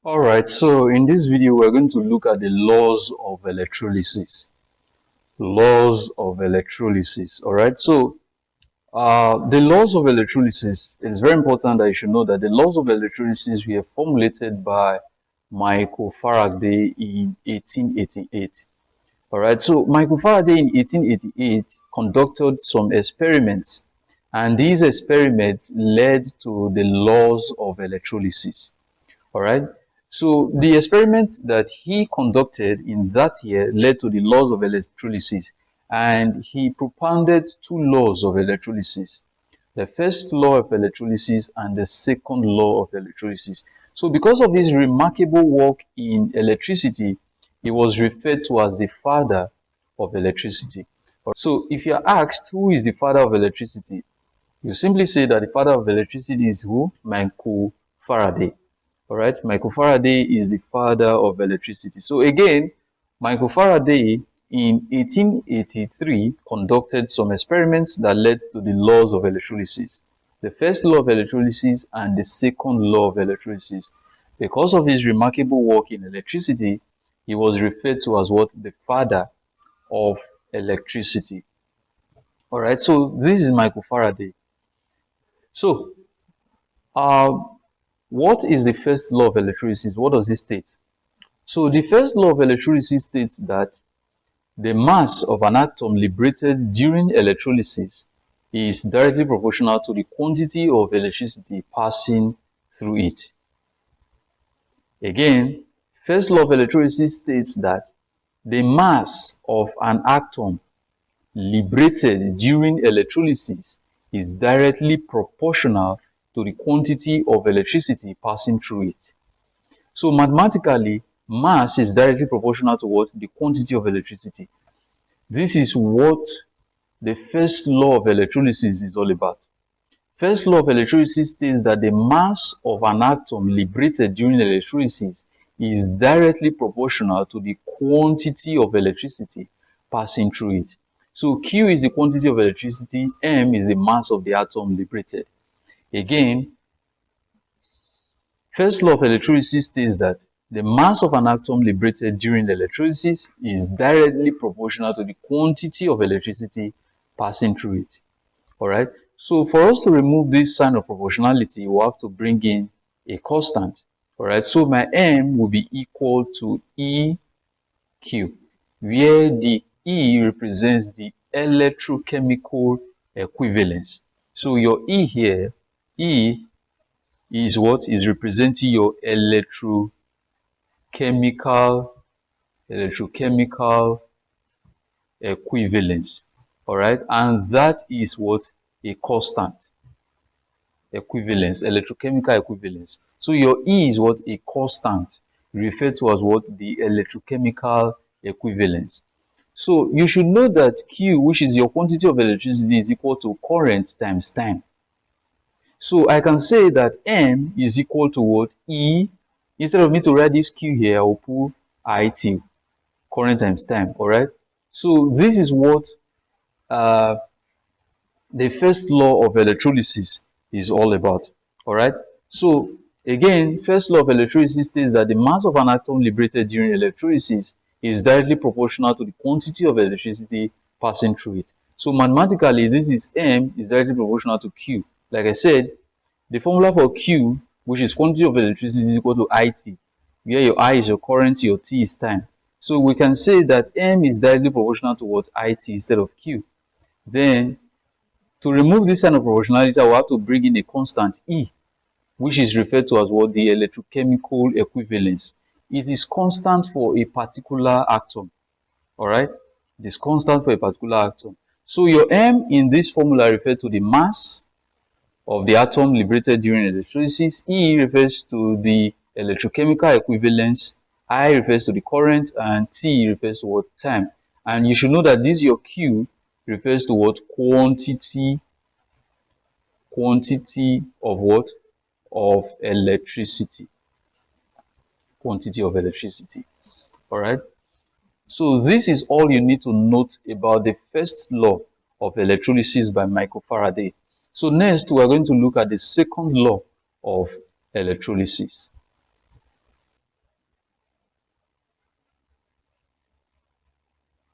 Alright, so in this video we're going to look at the laws of electrolysis. Laws of electrolysis. Alright, so the laws of electrolysis, it is very important that you should know that the laws of electrolysis were formulated by Michael Faraday in 1888. Alright, so Michael Faraday in 1888 conducted some experiments, and these experiments led to the laws of electrolysis. Alright, so the experiment that he conducted in that year led to the laws of electrolysis, and he propounded two laws of electrolysis: the first law of electrolysis and the second law of electrolysis. So because of his remarkable work in electricity, he was referred to as the father of electricity. So if you are asked who is the father of electricity, you simply say that the father of electricity is who? Michael Faraday. Alright, Michael Faraday is the father of electricity. So again, Michael Faraday in 1883 conducted some experiments that led to the laws of electrolysis. The first law of electrolysis and the second law of electrolysis. Because of his remarkable work in electricity, he was referred to as what? The father of electricity. Alright, so this is Michael Faraday. So, what is the first law of electrolysis? What does it state? So the first law of electrolysis states that the mass of an atom liberated during electrolysis is directly proportional to the quantity of electricity passing through it. Again, first law of electrolysis states that the mass of an atom liberated during electrolysis is directly proportional to the quantity of electricity passing through it. So mathematically, mass is directly proportional to what? The quantity of electricity. This is what the first law of electrolysis is all about. First law of electrolysis states that the mass of an atom liberated during electrolysis is directly proportional to the quantity of electricity passing through it. So Q is the quantity of electricity, M is the mass of the atom liberated. Again, first law of electrolysis states that the mass of an atom liberated during electrolysis is directly proportional to the quantity of electricity passing through it. Alright, so for us to remove this sign of proportionality, we have to bring in a constant. Alright, so my M will be equal to EQ, where the E represents the electrochemical equivalence. So your E here, E is what is representing your electrochemical equivalence. Alright, and that is what? A constant. Equivalence, electrochemical equivalence. So your E is what? A constant, referred to as what? The electrochemical equivalence. So you should know that Q, which is your quantity of electricity, is equal to current times time. So I can say that M is equal to what? E. Instead of me to write this Q here, I will put IT, current times time. Alright. So this is what the first law of electrolysis is all about. Alright. So again, first law of electrolysis states that the mass of an atom liberated during electrolysis is directly proportional to the quantity of electricity passing through it. So mathematically, this is M is directly proportional to Q. Like I said, the formula for Q, which is quantity of electricity, is equal to IT, where your I is your current, your T is time. So we can say that M is directly proportional to what? IT instead of Q. Then, to remove this sign of proportionality, I will have to bring in a constant E, which is referred to as what? The electrochemical equivalence. It is constant for a particular atom. Alright? It is constant for a particular atom. So your M in this formula refers to the mass of the atom liberated during electrolysis. E refers to the electrochemical equivalence. I refers to the current, and T refers to what? Time. And you should know that this your Q refers to what? Quantity of what? Of electricity. Quantity of electricity. Alright. So this is all you need to note about the first law of electrolysis by Michael Faraday. So next we are going to look at the second law of electrolysis.